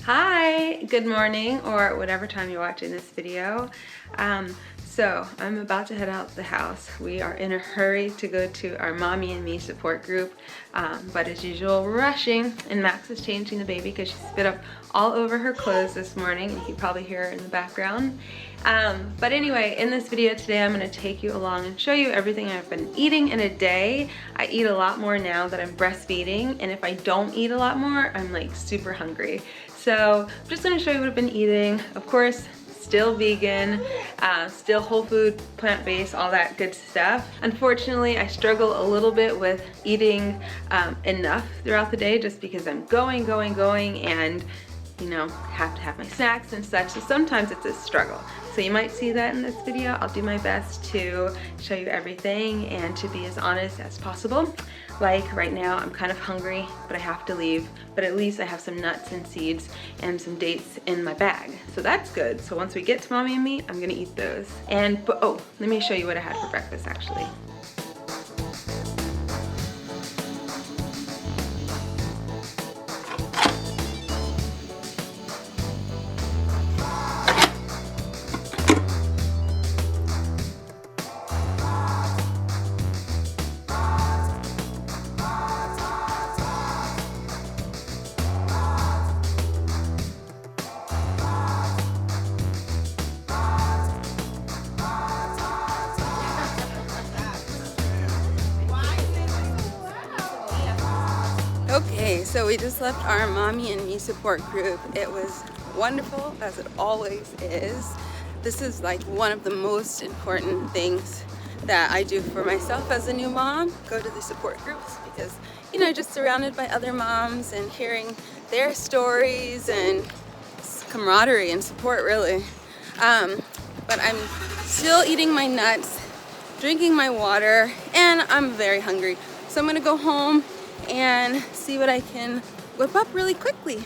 Hi, good morning, or whatever time you're watching this video. So I'm about to head out the house. We are in a hurry to go to our mommy and me support group, but as usual, we're rushing, and Max is changing the baby because she spit up all over her clothes this morning, and you can probably hear her in the background. But anyway, in this video today, I'm gonna take you along and show you everything I've been eating in a day. I eat a lot more now that I'm breastfeeding, and if I don't eat a lot more, I'm like super hungry. So I'm just gonna show you what I've been eating. Of course, still vegan, still whole food, plant-based, all that good stuff. Unfortunately, I struggle a little bit with eating enough throughout the day just because I'm going, and you know, have to have my snacks and such. So sometimes it's a struggle. So you might see that in this video. I'll do my best to show you everything and to be as honest as possible. Like right now, I'm kind of hungry, but I have to leave. But at least I have some nuts and seeds and some dates in my bag. So that's good. So once we get to mommy and me, I'm gonna eat those. Oh, let me show you what I had for breakfast actually. Okay, so we just left our mommy and me support group. It was wonderful, as it always is. This is like one of the most important things that I do for myself as a new mom, go to the support groups, because, you know, just surrounded by other moms and hearing their stories and camaraderie and support, really. But I'm still eating my nuts, drinking my water, and I'm very hungry. So I'm gonna go home and see what I can whip up really quickly.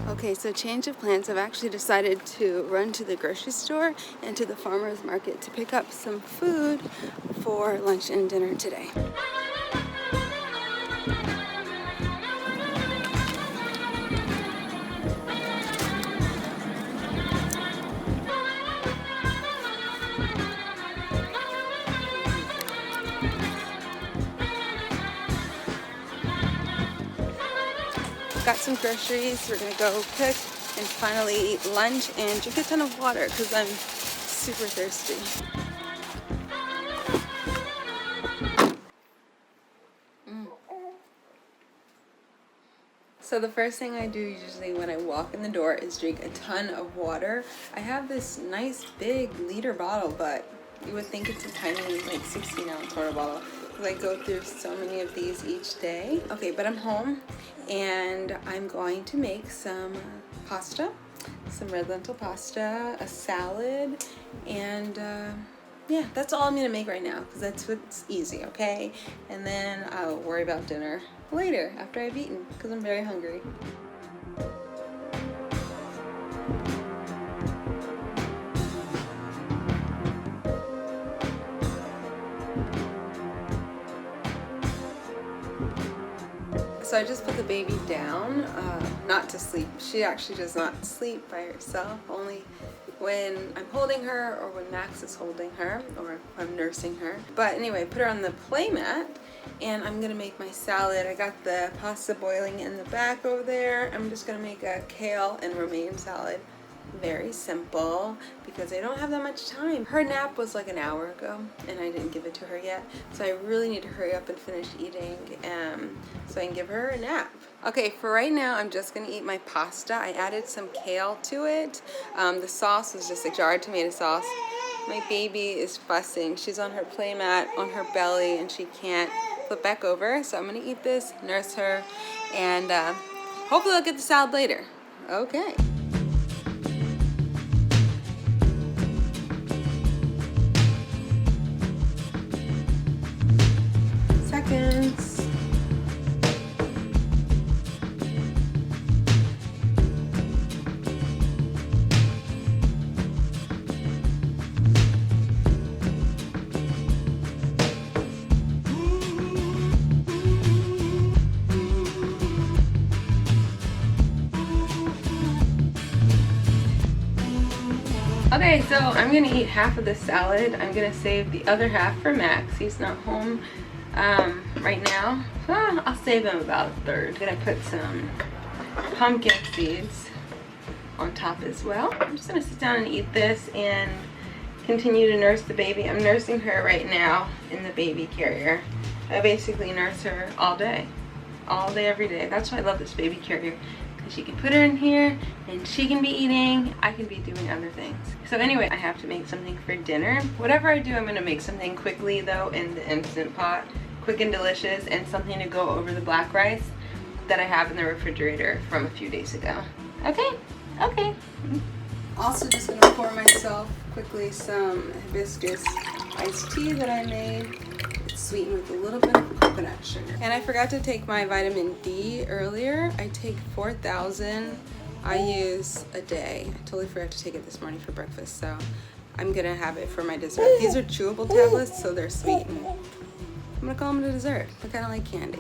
Okay, so change of plans. I've actually decided to run to the grocery store and to the farmer's market to pick up some food for lunch and dinner today. Got some groceries. We're gonna go cook and finally eat lunch and drink a ton of water because I'm super thirsty. So the first thing I do usually when I walk in the door is drink a ton of water. I have this nice big liter bottle, but you would think it's a tiny like 16-ounce water bottle because I go through so many of these each day. Okay, but I'm home and I'm going to make some pasta, some red lentil pasta, a salad, and yeah, that's all I'm gonna make right now because that's what's easy, okay? And then I'll worry about dinner later after I've eaten because I'm very hungry. So I just put the baby down, not to sleep. She actually does not sleep by herself, only when I'm holding her or when Max is holding her or if I'm nursing her. But anyway, put her on the play mat and I'm gonna make my salad. I got the pasta boiling in the back over there. I'm just gonna make a kale and romaine salad. Very simple because I don't have that much time. Her nap was like an hour ago and I didn't give it to her yet, so I really need to hurry up and finish eating so I can give her a nap. Okay, for right now I'm just gonna eat my pasta. I added some kale to it. The sauce was just a jar of tomato sauce. My baby is fussing. She's on her play mat on her belly and she can't flip back over, so I'm gonna eat this, nurse her, and hopefully I'll get the salad later. Okay. Seconds. Okay, so I'm gonna eat half of this salad. I'm gonna save the other half for Max. He's not home right now. I'll save him about a third. I'm gonna put some pumpkin seeds on top as well. I'm just gonna sit down and eat this and continue to nurse the baby. I'm nursing her right now in the baby carrier. I basically nurse her all day, every day. That's why I love this baby carrier, because you can put her in here and she can be eating, I can be doing other things. So anyway, I have to make something for dinner. Whatever I do, I'm gonna make something quickly though in the Instant Pot, quick and delicious, and something to go over the black rice that I have in the refrigerator from a few days ago. Okay, okay. Also just gonna pour myself quickly some hibiscus iced tea that I made. It's sweetened with a little bit of coconut sugar. And I forgot to take my vitamin D earlier. I take 4,000 IUs a day. I totally forgot to take it this morning for breakfast, so I'm gonna have it for my dessert. These are chewable tablets, so they're sweet. And I'm gonna call them a dessert. I kinda like candy.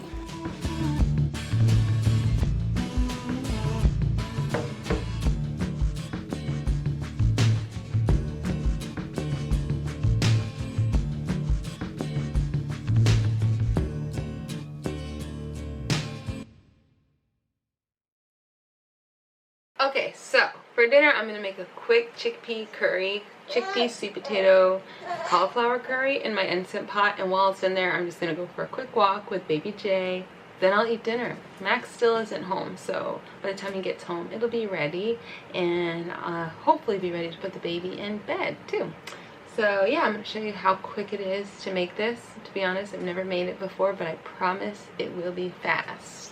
Okay, so for dinner I'm gonna make a quick chickpea curry, chickpea, sweet potato, cauliflower curry in my Instant Pot, and while it's in there I'm just gonna go for a quick walk with baby Jay. Then I'll eat dinner. Max still isn't home, so by the time he gets home it'll be ready, and hopefully be ready to put the baby in bed too. So yeah, I'm gonna show you how quick it is to make this. To be honest, I've never made it before, but I promise it will be fast.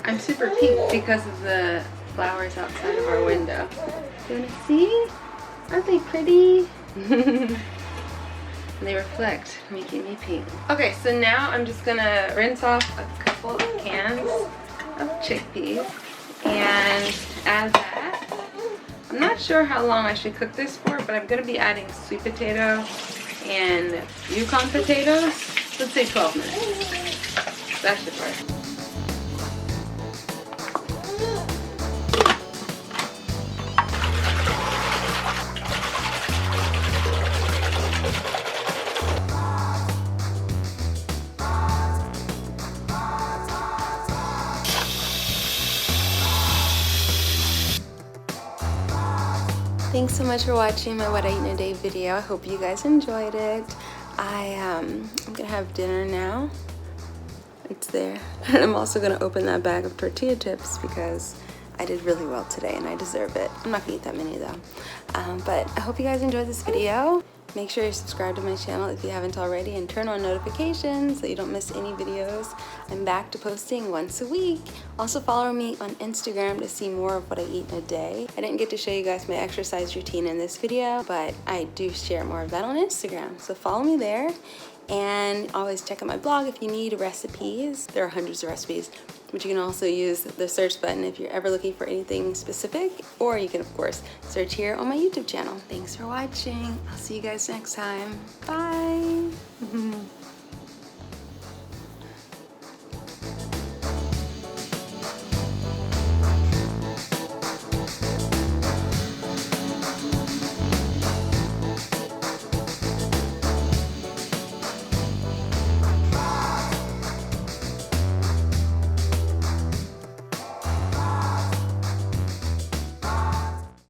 I'm super pink because of the flowers outside of our window. You wanna see? Aren't they pretty? And they reflect, making me pink. Okay, so now I'm just gonna rinse off a couple of cans of chickpeas and add that. I'm not sure how long I should cook this for, but I'm gonna be adding sweet potato and Yukon potatoes. Let's say 12 minutes. That should work. Thanks so much for watching my What I Eat in a Day video. I hope you guys enjoyed it. I'm gonna have dinner now. It's there. And I'm also gonna open that bag of tortilla chips because I did really well today and I deserve it. I'm not gonna eat that many though. But I hope you guys enjoyed this video. Make sure you're subscribed to my channel if you haven't already, and turn on notifications so you don't miss any videos. I'm back to posting once a week. Also follow me on Instagram to see more of what I eat in a day. I didn't get to show you guys my exercise routine in this video, but I do share more of that on Instagram. So follow me there, and always check out my blog if you need recipes. There are hundreds of recipes, but you can also use the search button if you're ever looking for anything specific, or you can of course search here on my YouTube channel. Thanks for watching. I'll see you guys next time. Bye.